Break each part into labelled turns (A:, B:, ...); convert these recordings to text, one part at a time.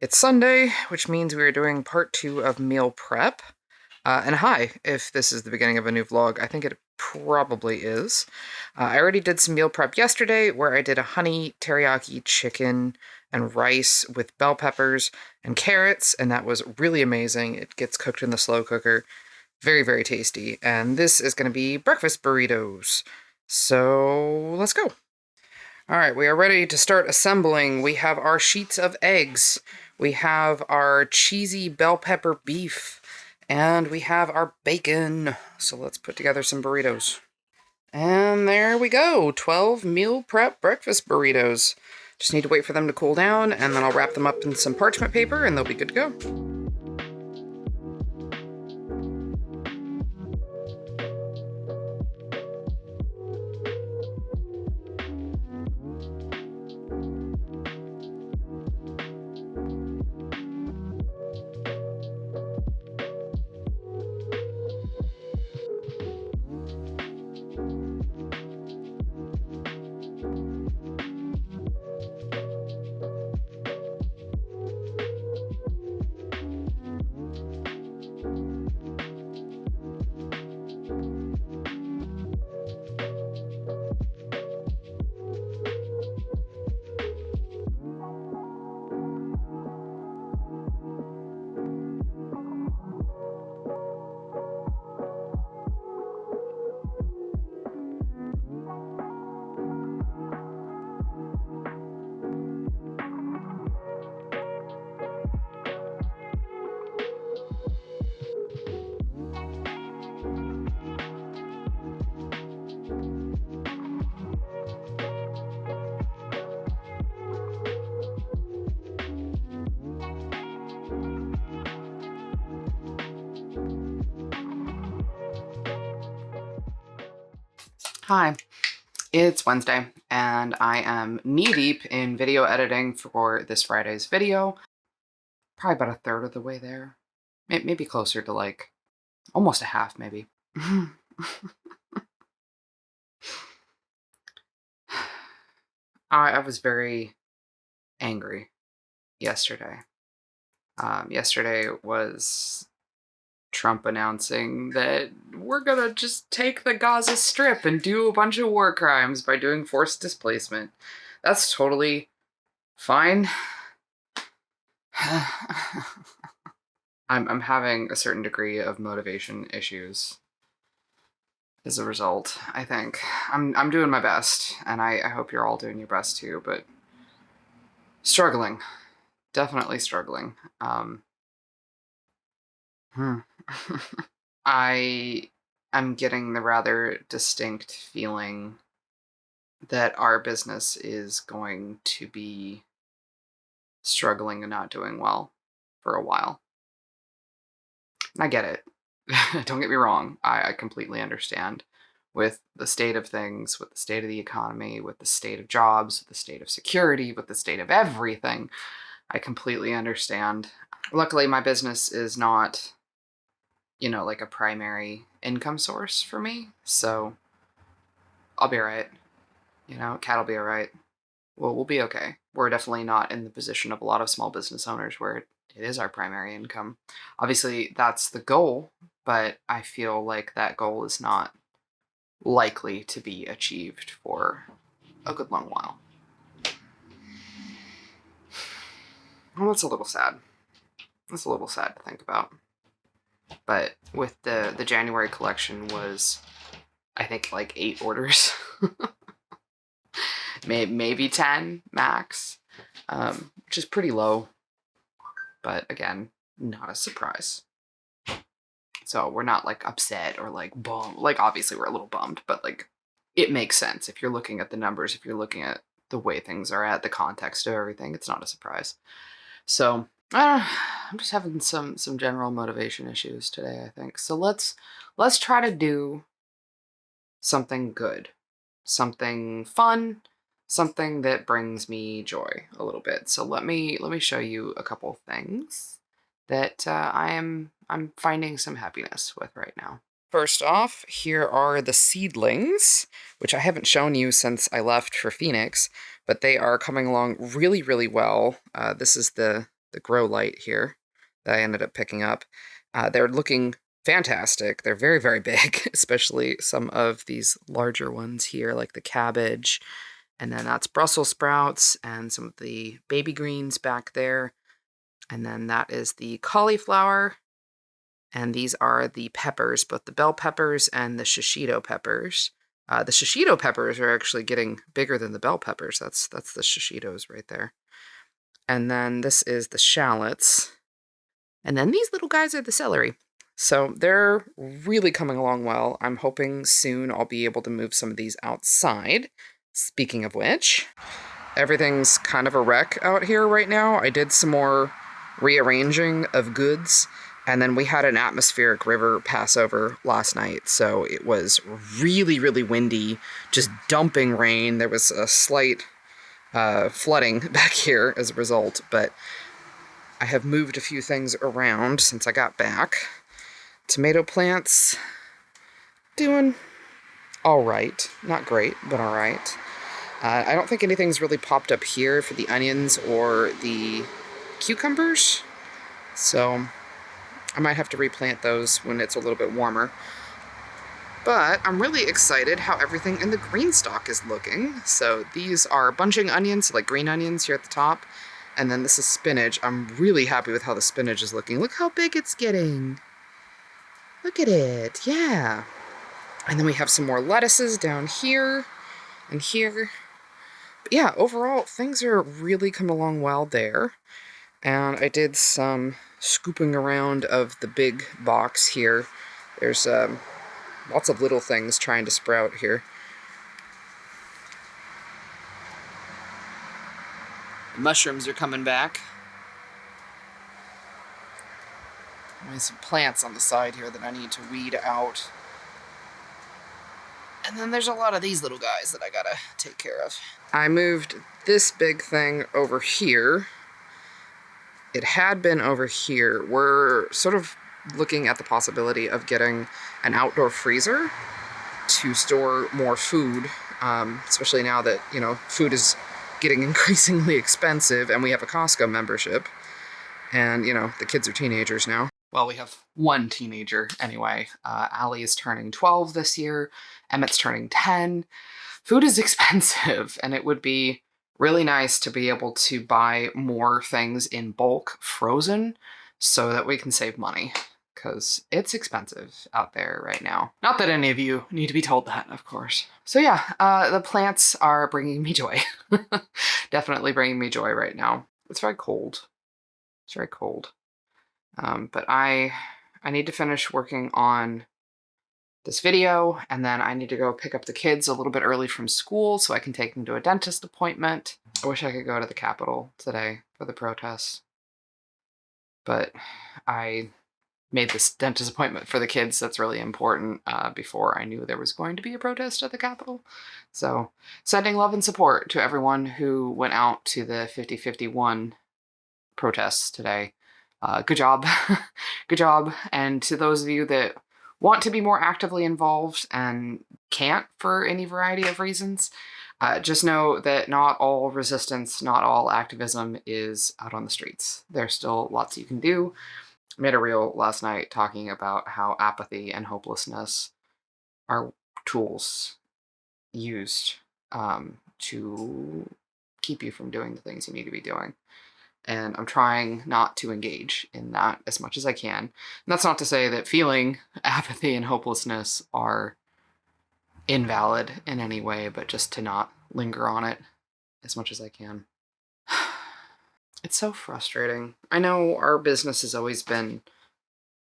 A: It's Sunday, which means we are doing part 2 of meal prep. And hi, if this is the beginning of a new vlog, I think it probably is. I already did some meal prep yesterday where I did a honey teriyaki chicken and rice with bell peppers and carrots, and that was really amazing. It gets cooked in the slow cooker. Very, very tasty. And this is going to be breakfast burritos. So let's go. All right, we are ready to start assembling. We have our sheets of eggs. We have our cheesy bell pepper beef. And we have our bacon. So let's put together some burritos. And there we go, 12 meal prep breakfast burritos. Just need to wait for them to cool down, and then I'll wrap them up in some parchment paper, and they'll be good to go. Hi, it's Wednesday, and I am knee-deep in video editing for this Friday's video. Probably about a third of the way there. Maybe closer to like almost a half, maybe. I was very angry yesterday. Yesterday was Trump announcing that we're gonna just take the Gaza Strip and do a bunch of war crimes by doing forced displacement. That's totally fine. I'm having a certain degree of motivation issues as a result, I think. I'm doing my best, and I hope you're all doing your best too, but struggling. Definitely struggling. I am getting the rather distinct feeling that our business is going to be struggling and not doing well for a while. And I get it. Don't get me wrong. I completely understand. With the state of things, with the state of the economy, with the state of jobs, with the state of security, with the state of everything, I completely understand. Luckily, my business is not, like a primary income source for me, so I'll be all right. Cat'll be all right. We'll be okay. We're definitely not in the position of a lot of small business owners where it is our primary income. Obviously, that's the goal, but I feel like that goal is not likely to be achieved for a good long while. Well, that's a little sad. That's a little sad to think about. But with the January collection was, I think, like 8 orders. Maybe 10 max, which is pretty low. But again, not a surprise. So we're not like upset or like bummed. Like obviously we're a little bummed, but like it makes sense if you're looking at the numbers, if you're looking at the way things are at, the context of everything, it's not a surprise. So I'm just having some general motivation issues today, I think. So let's try to do something good, something fun, something that brings me joy a little bit. So let me show you a couple things that I'm finding some happiness with right now. First off, here are the seedlings, which I haven't shown you since I left for Phoenix, but they are coming along really, really well. This is the the grow light here that I ended up picking up. They're looking fantastic. They're very, very big, especially some of these larger ones here, like the cabbage. And then that's Brussels sprouts and some of the baby greens back there. And then that is the cauliflower. And these are the peppers, both the bell peppers and the shishito peppers. The shishito peppers are actually getting bigger than the bell peppers. That's the shishitos right there. And then this is the shallots. And then these little guys are the celery. So they're really coming along well. I'm hoping soon I'll be able to move some of these outside. Speaking of which, everything's kind of a wreck out here right now. I did some more rearranging of goods, and then we had an atmospheric river pass over last night, so it was really, really windy, just dumping rain. There was a slight flooding back here as a result, but I have moved a few things around since I got back. Tomato plants doing all right. Not great, but all right. I don't think anything's really popped up here for the onions or the cucumbers, so I might have to replant those when it's a little bit warmer. But I'm really excited how everything in the green stalk is looking. So these are bunching onions, like green onions here at the top, and then this is spinach. I'm really happy with how the spinach is looking. Look how big it's getting. Look at it, yeah. And then we have some more lettuces down here and here. But yeah, overall, things are really coming along well there. And I did some scooping around of the big box here. There's lots of little things trying to sprout here. The mushrooms are coming back. There's some plants on the side here that I need to weed out. And then there's a lot of these little guys that I gotta take care of. I moved this big thing over here. It had been over here. We're sort of looking at the possibility of getting an outdoor freezer to store more food, especially now that, you know, food is getting increasingly expensive and we have a Costco membership. And, you know, the kids are teenagers now. Well, we have one teenager anyway. Allie is turning 12 this year. Emmett's turning 10. Food is expensive, and it would be really nice to be able to buy more things in bulk frozen so that we can save money, because it's expensive out there right now. Not that any of you need to be told that, of course. So yeah, the plants are bringing me joy. Definitely bringing me joy right now. It's very cold. It's very cold. But I need to finish working on this video, and then I need to go pick up the kids a little bit early from school so I can take them to a dentist appointment. I wish I could go to the Capitol today for the protests, but I made this dentist appointment for the kids that's really important before I knew there was going to be a protest at the Capitol. So sending love and support to everyone who went out to the 50-51 protests today. Good job. Good job. And to those of you that want to be more actively involved and can't for any variety of reasons, just know that not all resistance, not all activism is out on the streets. There's still lots you can do. I made a reel last night talking about how apathy and hopelessness are tools used to keep you from doing the things you need to be doing. And I'm trying not to engage in that as much as I can. And that's not to say that feeling apathy and hopelessness are invalid in any way, but just to not linger on it as much as I can. It's so frustrating. I know our business has always been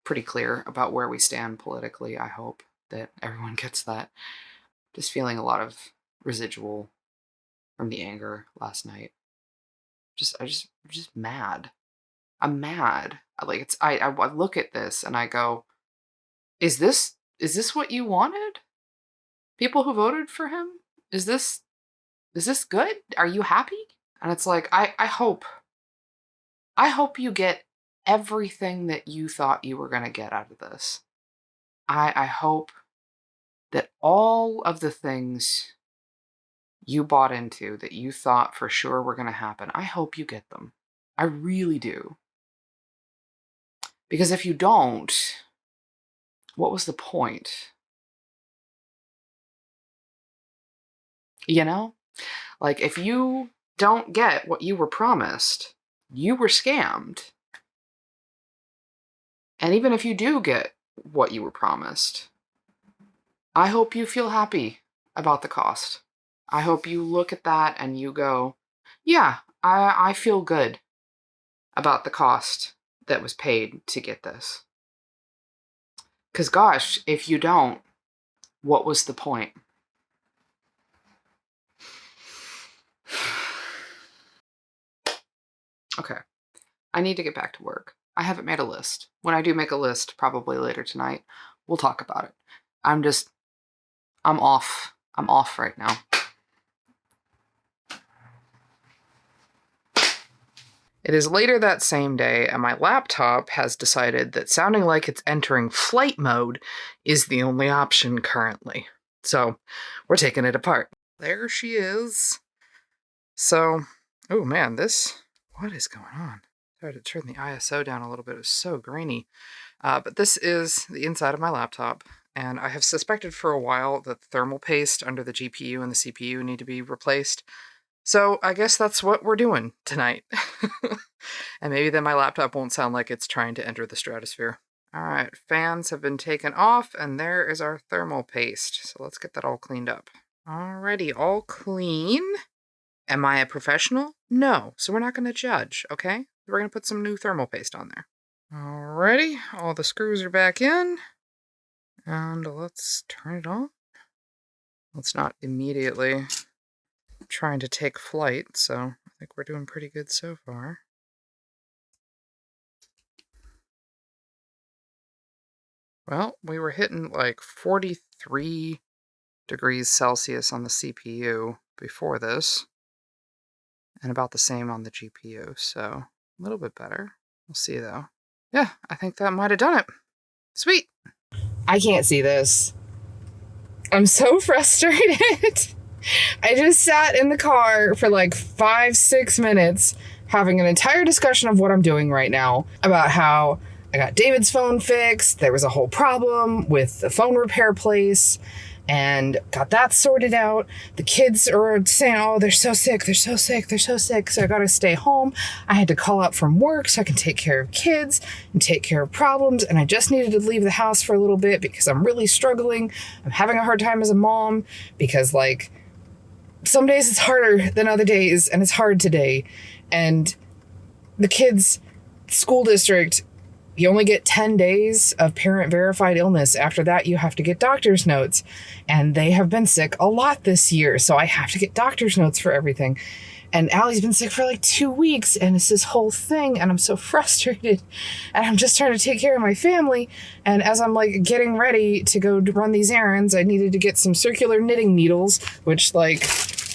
A: pretty clear about where we stand politically. I hope that everyone gets that. Just feeling a lot of residual from the anger last night. I'm just mad. I'm mad. Like, I look at this and I go, is this what you wanted? People who voted for him? Is this good? Are you happy? And it's like, I hope you get everything that you thought you were going to get out of this. I hope that all of the things you bought into that you thought for sure were going to happen, I hope you get them. I really do. Because if you don't, what was the point? You know? Like, if you don't get what you were promised, you were scammed. And even if you do get what you were promised, I hope you feel happy about the cost. I hope you look at that and you go, yeah, I feel good about the cost that was paid to get this. Because gosh, if you don't, what was the point? Okay, I need to get back to work. I haven't made a list. When I do make a list, probably later tonight, we'll talk about it. I'm off. I'm off right now. It is later that same day, and my laptop has decided that sounding like it's entering flight mode is the only option currently. So, we're taking it apart. There she is. So, oh man, what is going on? I tried to turn the ISO down a little bit. It was so grainy. But this is the inside of my laptop, and I have suspected for a while that the thermal paste under the GPU and the CPU need to be replaced. So I guess that's what we're doing tonight. And maybe then my laptop won't sound like it's trying to enter the stratosphere. All right, fans have been taken off, and there is our thermal paste. So let's get that all cleaned up. Alrighty, all clean. Am I a professional? No, so we're not going to judge, okay? We're going to put some new thermal paste on there. Alrighty, all the screws are back in. And let's turn it on. Let's not immediately trying to take flight, so I think we're doing pretty good so far. Well, we were hitting like 43 degrees Celsius on the CPU before this, and about the same on the GPU, so a little bit better. We'll see though. Yeah, I think that might have done it. Sweet. I can't see this. I'm so frustrated. I just sat in the car for like 5-6 minutes having an entire discussion of what I'm doing right now, about how I got David's phone fixed, there was a whole problem with the phone repair place, and got that sorted out. The kids are saying, oh, they're so sick, so I gotta stay home. I had to call out from work so I can take care of kids and take care of problems, and I just needed to leave the house for a little bit because I'm really struggling. I'm having a hard time as a mom because, like, some days it's harder than other days, and it's hard today. And the kids' school district, you only get 10 days of parent-verified illness. After that, you have to get doctor's notes. And they have been sick a lot this year, so I have to get doctor's notes for everything. And Allie's been sick for like 2 weeks, and it's this whole thing, and I'm so frustrated. And I'm just trying to take care of my family. And as I'm like getting ready to go run these errands, I needed to get some circular knitting needles, which, like,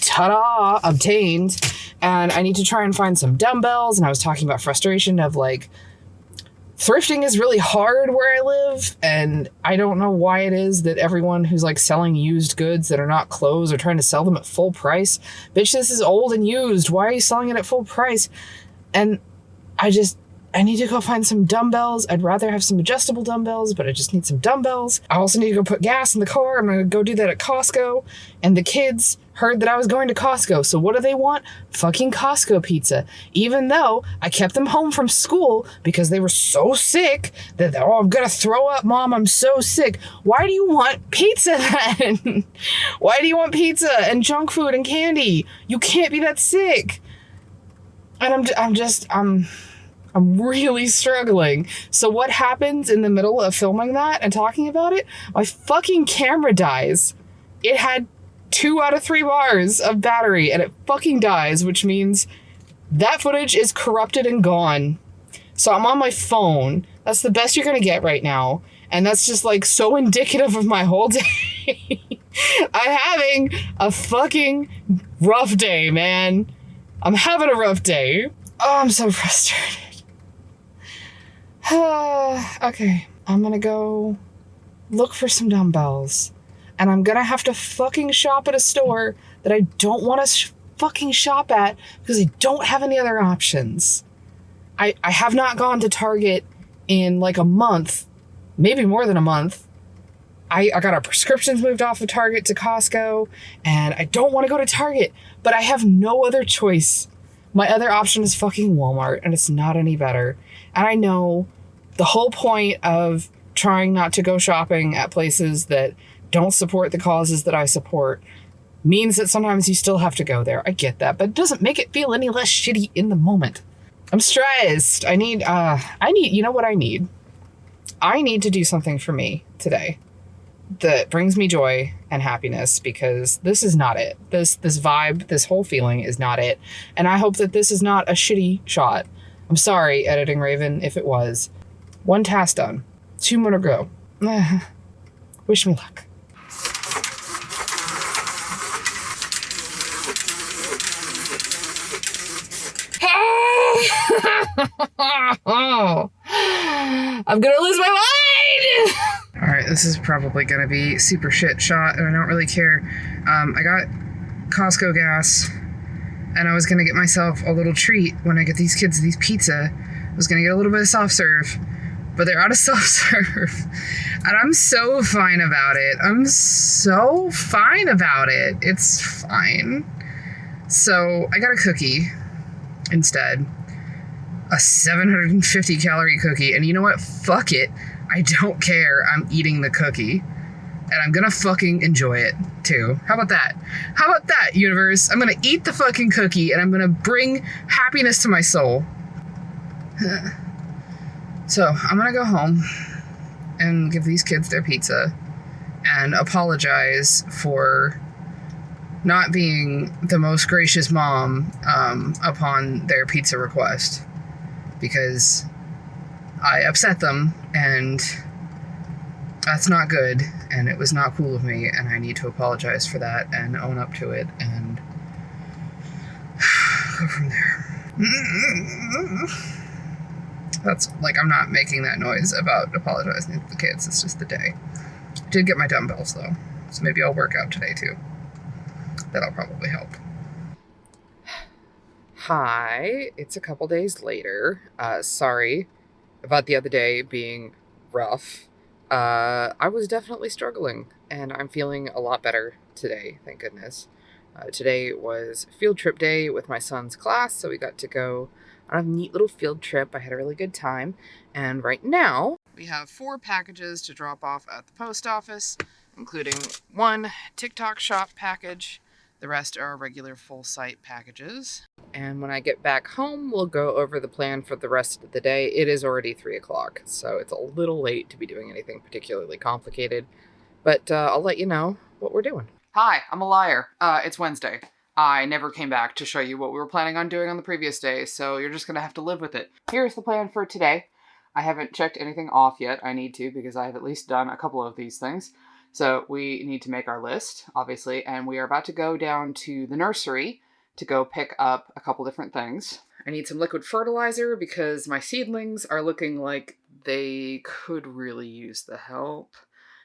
A: ta-da, obtained. And I need to try and find some dumbbells. And I was talking about frustration of, like, thrifting is really hard where I live, and I don't know why it is that everyone who's like selling used goods that are not clothes are trying to sell them at full price. Bitch, this is old and used. Why are you selling it at full price? And I need to go find some dumbbells. I'd rather have some adjustable dumbbells, but I just need some dumbbells. I also need to go put gas in the car. I'm going to go do that at Costco. And the kids heard that I was going to Costco. So what do they want? Fucking Costco pizza. Even though I kept them home from school because they were so sick that, oh, I'm going to throw up, Mom. I'm so sick. Why do you want pizza then? Why do you want pizza and junk food and candy? You can't be that sick. And I'm really struggling. So what happens in the middle of filming that and talking about it? My fucking camera dies. It had 2 out of 3 bars of battery and it fucking dies, which means that footage is corrupted and gone. So I'm on my phone. That's the best you're gonna get right now. And that's just like so indicative of my whole day. I'm having a fucking rough day, man. I'm having a rough day. Oh, I'm so frustrated. Okay, I'm gonna go look for some dumbbells. And I'm gonna have to fucking shop at a store that I don't want to fucking shop at because I don't have any other options.
B: I have not gone to Target in like a month, maybe more than a month. I got our prescriptions moved off of Target to Costco, and I don't want to go to Target, but I have no other choice. My other option is fucking Walmart, and it's not any better. And I know the whole point of trying not to go shopping at places that don't support the causes that I support means that sometimes you still have to go there. I get that, but it doesn't make it feel any less shitty in the moment. I'm stressed. I need, you know what I need? I need to do something for me today that brings me joy and happiness, because this is not it. This vibe, this whole feeling is not it. And I hope that this is not a shitty shot. I'm sorry, Editing Raven, if it was. 1 task done. 2 more to go. Wish me luck. I'm gonna lose my mind! Alright, this is probably gonna be super shit shot, and I don't really care. I got Costco gas, and I was gonna get myself a little treat when I get these kids these pizza. I was gonna get a little bit of soft serve, but they're out of soft serve. And I'm so fine about it. It's fine. So I got a cookie instead. A 750 calorie cookie. And you know what? Fuck it. I don't care. I'm eating the cookie. And I'm gonna fucking enjoy it too. How about that? How about that, universe? I'm gonna eat the fucking cookie and I'm gonna bring happiness to my soul. So I'm gonna go home and give these kids their pizza and apologize for not being the most gracious mom upon their pizza request, because I upset them, and that's not good, and it was not cool of me, and I need to apologize for that and own up to it and go from there. That's like, I'm not making that noise about apologizing to the kids. It's just the day. I did get my dumbbells though, so maybe I'll work out today too. That'll probably help. Hi, it's a couple days later. Sorry about the other day being rough. I was definitely struggling, and I'm feeling a lot better today, thank goodness. Today was field trip day with my son's class, so we got to go on a neat little field trip. I had a really good time, and right now we have 4 packages to drop off at the post office, including 1 TikTok shop package. The rest are regular full site packages. And when I get back home, we'll go over the plan for the rest of the day. It is already 3 o'clock, so it's a little late to be doing anything particularly complicated, but I'll let you know what we're doing.
A: Hi, I'm a liar. It's Wednesday. I never came back to show you what we were planning on doing on the previous day, so you're just gonna have to live with it. Here's the plan for today. I haven't checked anything off yet. I need to, because I have at least done a couple of these things. So we need to make our list, obviously, and we are about to go down to the nursery to go pick up a couple different things. I need some liquid fertilizer because my seedlings are looking like they could really use the help.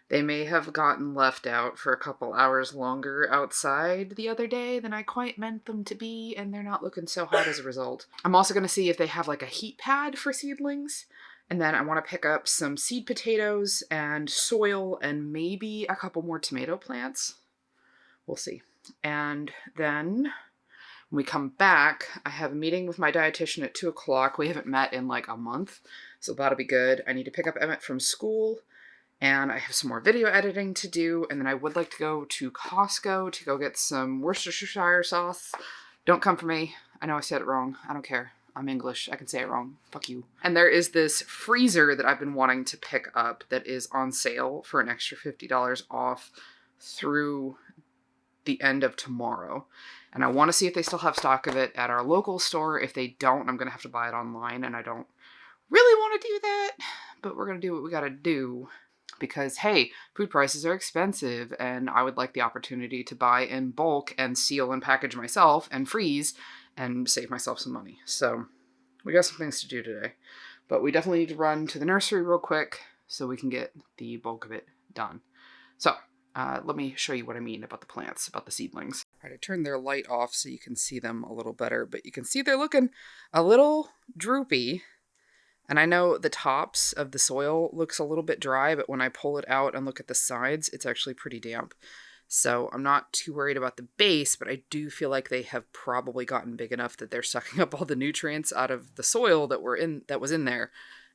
A: They may have gotten left out for a couple hours longer outside the other day than I quite meant them to be, and they're not looking so hot as a result. I'm also going to see if they have like a heat pad for seedlings. And then I want to pick up some seed potatoes and soil and maybe a couple more tomato plants. We'll see. And then when we come back, I have a meeting with my dietitian at 2 o'clock. We haven't met in like a month, so that'll be good. I need to pick up Emmett from school, and I have some more video editing to do. And then I would like to go to Costco to go get some Worcestershire sauce. Don't come for me. I know I said it wrong. I don't care. I'm English. I can say it wrong. Fuck you. And there is this freezer that I've been wanting to pick up that is on sale for an extra $50 off through the end of tomorrow. And I want to see if they still have stock of it at our local store. If they don't, I'm going to have to buy it online, and I don't really want to do that, but we're going to do what we got to do. Because, hey, food prices are expensive, and I would like the opportunity to buy in bulk and seal and package myself and freeze and save myself some money. So we got some things to do today. But we definitely need to run to the nursery real quick so we can get the bulk of it done. So let me show you what I mean about the plants, about the seedlings.
B: All right, I turned their light off so you can see them a little better, but you can see they're looking a little droopy. And I know the tops of the soil looks a little bit dry, but when I pull it out and look at the sides, it's actually pretty damp. So I'm not too worried about the base, but I do feel like they have probably gotten big enough that they're sucking up all the nutrients out of the soil that was in there.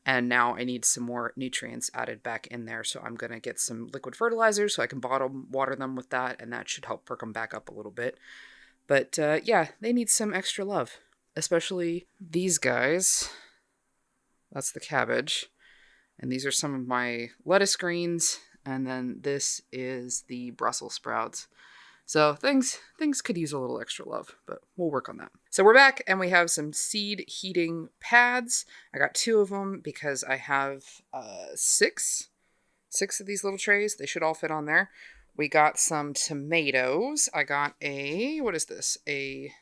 B: And now I need some more nutrients added back in there. So I'm going to get some liquid fertilizer so I can bottom water them with that, and that should help perk them back up a little bit. But yeah, they need some extra love, especially these guys. That's the cabbage. And these are some of my lettuce greens. And then this is the Brussels sprouts. So things could use a little extra love, but we'll work on that. So we're back and we have some seed heating pads. I got 2 of them because I have 6 of these little trays. They should all fit on there. We got some tomatoes. I got what is this? It's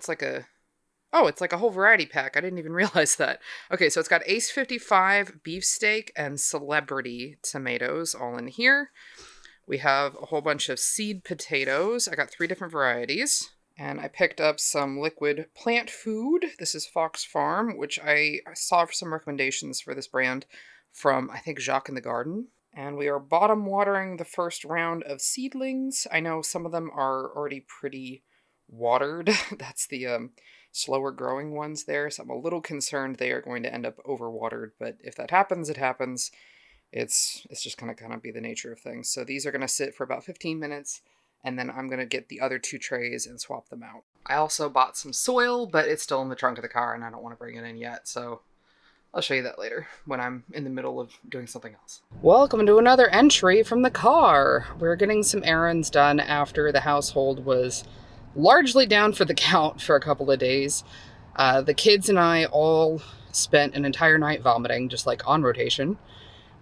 B: like a whole variety pack. I didn't even realize that. Okay, so it's got Ace 55, beefsteak, and celebrity tomatoes all in here. We have a whole bunch of seed potatoes. I got 3 different varieties. And I picked up some liquid plant food. This is Fox Farm, which I saw some recommendations for this brand from, I think, Jacques in the Garden. And we are bottom watering the first round of seedlings. I know some of them are already pretty watered. That's the slower growing ones there. So I'm a little concerned they are going to end up overwatered. But if that happens, it happens. It's just going to kind of be the nature of things. So these are going to sit for about 15 minutes, and then I'm going to get the other 2 trays and swap them out. I also bought some soil, but it's still in the trunk of the car, and I don't want to bring it in yet, so I'll show you that later when I'm in the middle of doing something else. Welcome to another entry from the car. We're getting some errands done after the household was largely down for the count for a couple of days. The kids and I all spent an entire night vomiting, just like on rotation,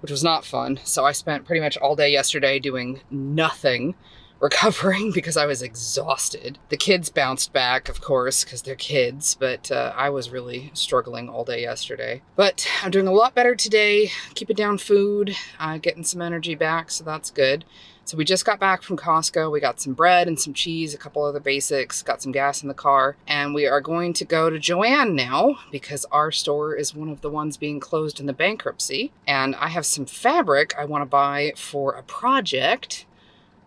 B: which was not fun. So I spent pretty much all day yesterday doing nothing, recovering because I was exhausted. The kids bounced back, of course, because they're kids, but I was really struggling all day yesterday. But I'm doing a lot better today, keeping down food, getting some energy back, so that's good. So we just got back from Costco. We got some bread and some cheese, a couple other basics, got some gas in the car, and we are going to go to Joann now because our store is one of the ones being closed in the bankruptcy. And I have some fabric I want to buy for a project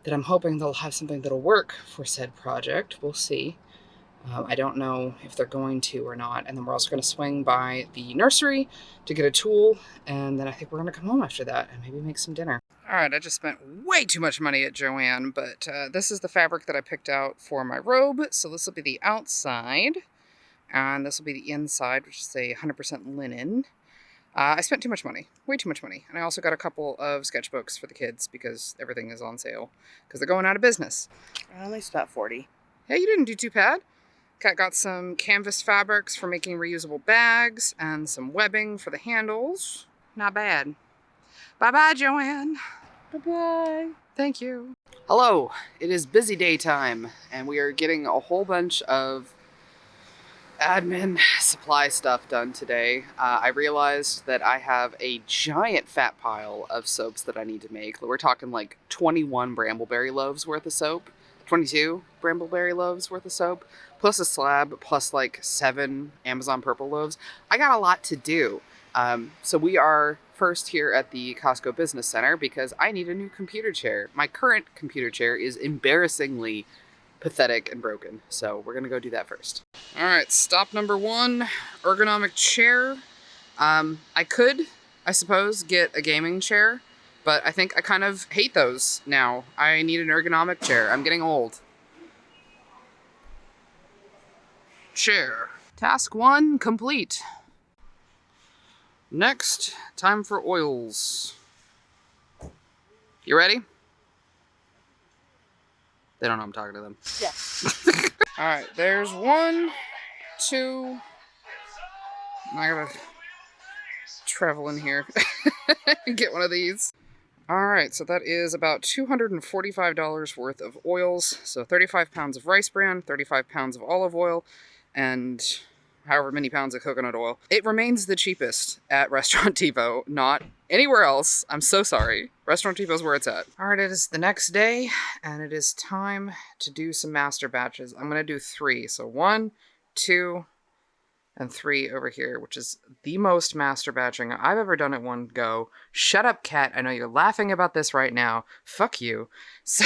B: that I'm hoping they'll have something that'll work for said project. We'll see. I don't know if they're going to or not. And then we're also going to swing by the nursery to get a tool. And then I think we're going to come home after that and maybe make some dinner. All right, I just spent way too much money at Joann, but this is the fabric that I picked out for my robe. So this will be the outside, and this will be the inside, which is a 100% linen. I spent too much money, way too much money. And I also got a couple of sketchbooks for the kids because everything is on sale because they're going out of business.
C: I only spent 40.
B: Hey, you didn't do too bad. Kat got some canvas fabrics for making reusable bags and some webbing for the handles. Not bad. Bye-bye, Joann.
C: Bye-bye.
B: Thank you. Hello, it is busy day time, and we are getting a whole bunch of admin supply stuff done today. I realized that I have a giant fat pile of soaps that I need to make. We're talking like 21 Brambleberry loaves worth of soap, 22 Brambleberry loaves worth of soap, plus a slab, plus like 7 Amazon Purple loaves. I got a lot to do. So we are first here at the Costco Business Center because I need a new computer chair. My current computer chair is embarrassingly pathetic and broken, so we're gonna go do that first. All right, stop number 1, ergonomic chair. I could, I suppose, get a gaming chair, but I think I kind of hate those now. I need an ergonomic chair. I'm getting old. Chair. Task 1 complete. Next, time for oils. You ready? They don't know I'm talking to them.
C: Yeah.
B: All right, there's 1, 2. I gotta travel in here and get one of these. All right, so that is about $245 worth of oils. So 35 pounds of rice bran, 35 pounds of olive oil, and
A: however many pounds of coconut oil. It remains the cheapest at Restaurant Depot, not anywhere else. I'm so sorry. Restaurant Depot's where it's at. All right, it is the next day, and it is time to do some master batches. I'm going to do 3. So 1, 2, and 3 over here, which is the most master batching I've ever done at one go. Shut up, cat. I know you're laughing about this right now. Fuck you. So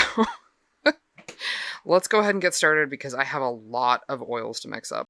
A: let's go ahead and get started because I have a lot of oils to mix up.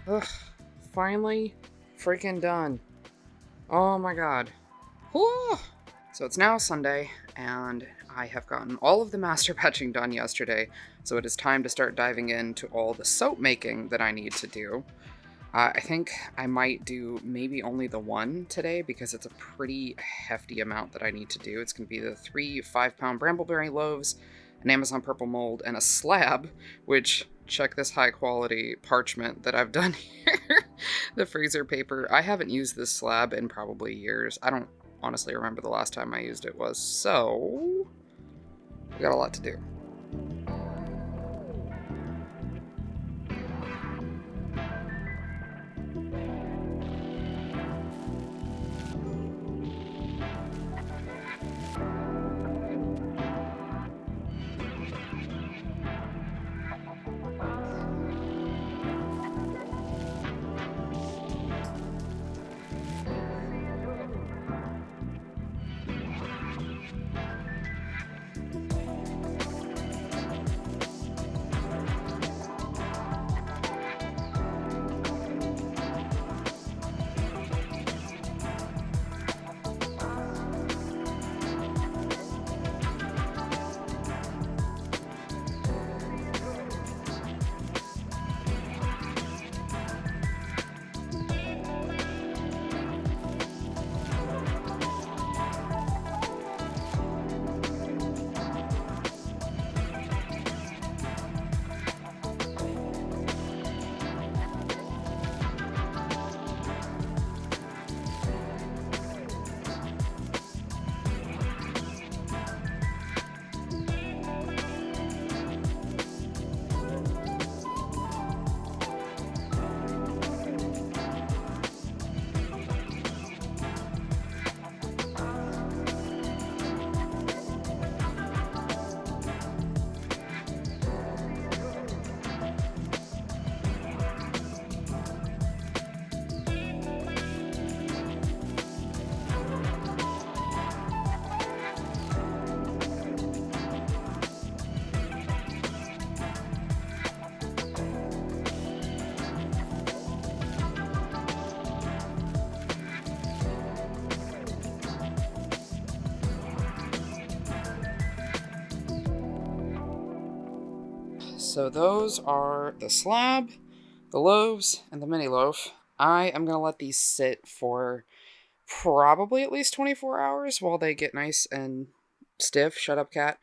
A: Ugh, finally freaking done. Oh my god. Whew. So it's now Sunday, and I have gotten all of the master batching done yesterday, so it is time to start diving into all the soap making that I need to do. I think I might do maybe only the 1 today because it's a pretty hefty amount that I need to do. It's going to be the 3 5-pound brambleberry loaves, an Amazon purple mold, and a slab, which, check this high quality parchment that I've done here. The freezer paper. I haven't used this slab in probably years. I don't honestly remember the last time I used it was, so we got a lot to do. So those are the slab, the loaves, and the mini loaf. I am going to let these sit for probably at least 24 hours while they get nice and stiff. Shut up, cat.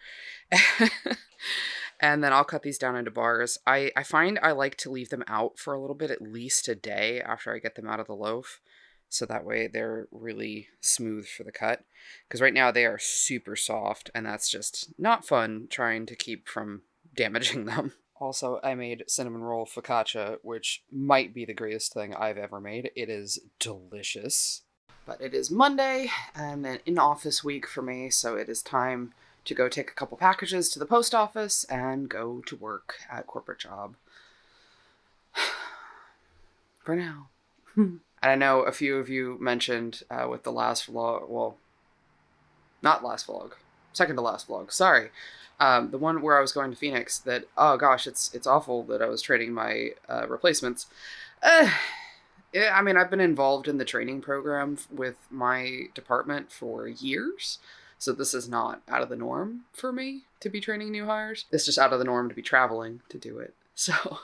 A: And then I'll cut these down into bars. I find I like to leave them out for a little bit, at least a day after I get them out of the loaf. So that way they're really smooth for the cut. Because right now they are super soft, and that's just not fun trying to keep from damaging them. Also, I made cinnamon roll focaccia, which might be the greatest thing I've ever made. It is delicious. But it is Monday and an in-office week for me, so it is time to go take a couple packages to the post office and go to work at corporate job. For now. And I know a few of you mentioned with the last vlog, well, not last vlog, second to last vlog, sorry. The one where I was going to Phoenix that, oh gosh, it's awful that I was trading my replacements. Yeah, I mean, I've been involved in the training program with my department for years, so this is not out of the norm for me to be training new hires. It's just out of the norm to be traveling to do it. So,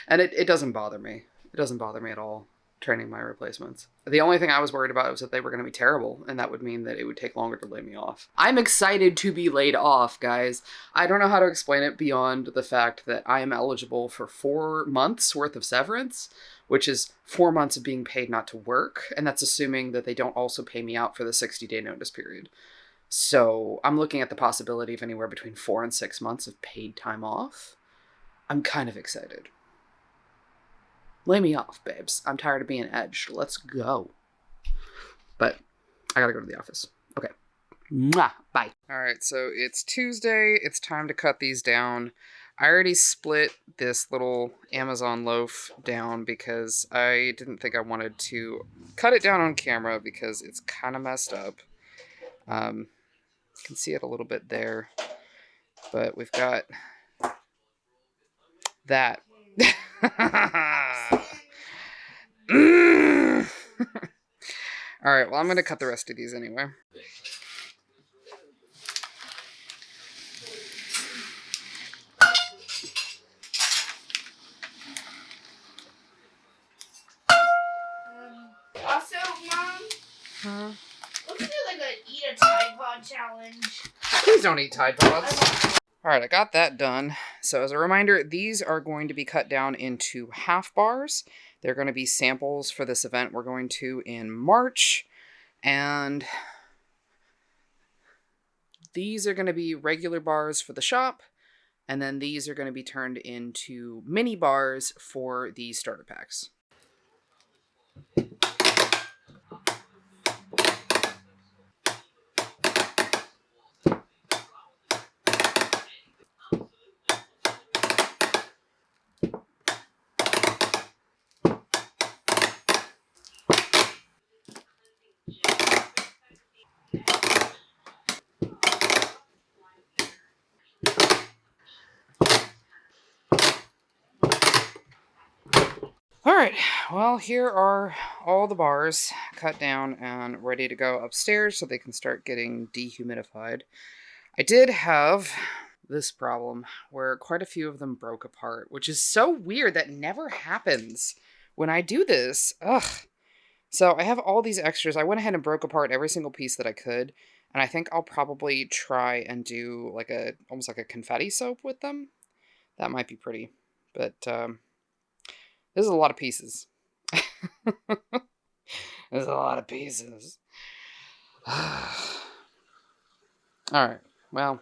A: and it doesn't bother me. It doesn't bother me at all, training my replacements. The only thing I was worried about was that they were going to be terrible, and that would mean that it would take longer to lay me off. I'm excited to be laid off, guys. I don't know how to explain it beyond the fact that I am eligible for 4 months worth of severance, which is 4 months of being paid not to work, and that's assuming that they don't also pay me out for the 60-day notice period. So I'm looking at the possibility of anywhere between 4 and 6 months of paid time off. I'm kind of excited. Lay me off, babes. I'm tired of being edged. Let's go. But I gotta go to the office. Okay. Mwah. Bye. All right, so it's Tuesday. It's time to cut these down. I already split this little Amazon loaf down because I didn't think I wanted to cut it down on camera because it's kind of messed up. You can see it a little bit there, but we've got that. All right, well, I'm going to cut the rest of these anyway.
D: Also, Mom,
A: Huh?
D: let's do like a eat a Tide Pod challenge.
A: Please don't eat Tide Pods. All right, I got that done. So as a reminder, these are going to be cut down into half bars. They're going to be samples for this event we're going to in March. And these are going to be regular bars for the shop. And then these are going to be turned into mini bars for the starter packs. Alright, well, here are all the bars cut down and ready to go upstairs so they can start getting dehumidified. I did have this problem where quite a few of them broke apart, which is so weird. That never happens when I do this. Ugh. So I have all these extras. I went ahead and broke apart every single piece that I could, and I think I'll probably try and do like almost like a confetti soap with them. That might be pretty, but this is a lot of pieces. There's a lot of pieces. Alright, well,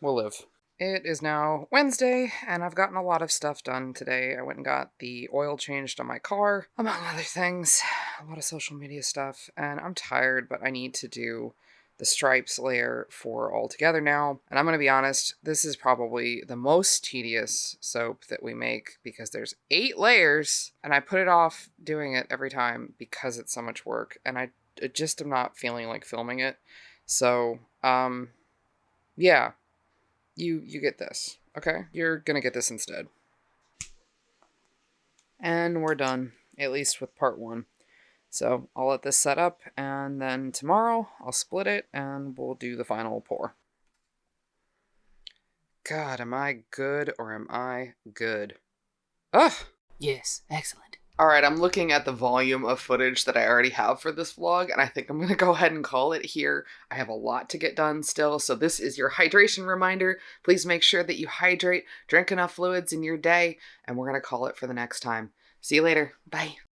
A: we'll live. It is now Wednesday, and I've gotten a lot of stuff done today. I went and got the oil changed on my car, among other things. A lot of social media stuff, and I'm tired, but I need to do the stripes layer for all together now. And I'm going to be honest, this is probably the most tedious soap that we make because there's 8 layers, and I put it off doing it every time because it's so much work, and I just am not feeling like filming it. So, yeah, you get this, okay? You're going to get this instead. And we're done, at least with part 1. So I'll let this set up, and then tomorrow I'll split it, and we'll do the final pour. God, am I good or am I good? Ugh!
B: Yes, excellent.
A: Alright, I'm looking at the volume of footage that I already have for this vlog, and I think I'm going to go ahead and call it here. I have a lot to get done still, so this is your hydration reminder. Please make sure that you hydrate, drink enough fluids in your day, and we're going to call it for the next time. See you later. Bye.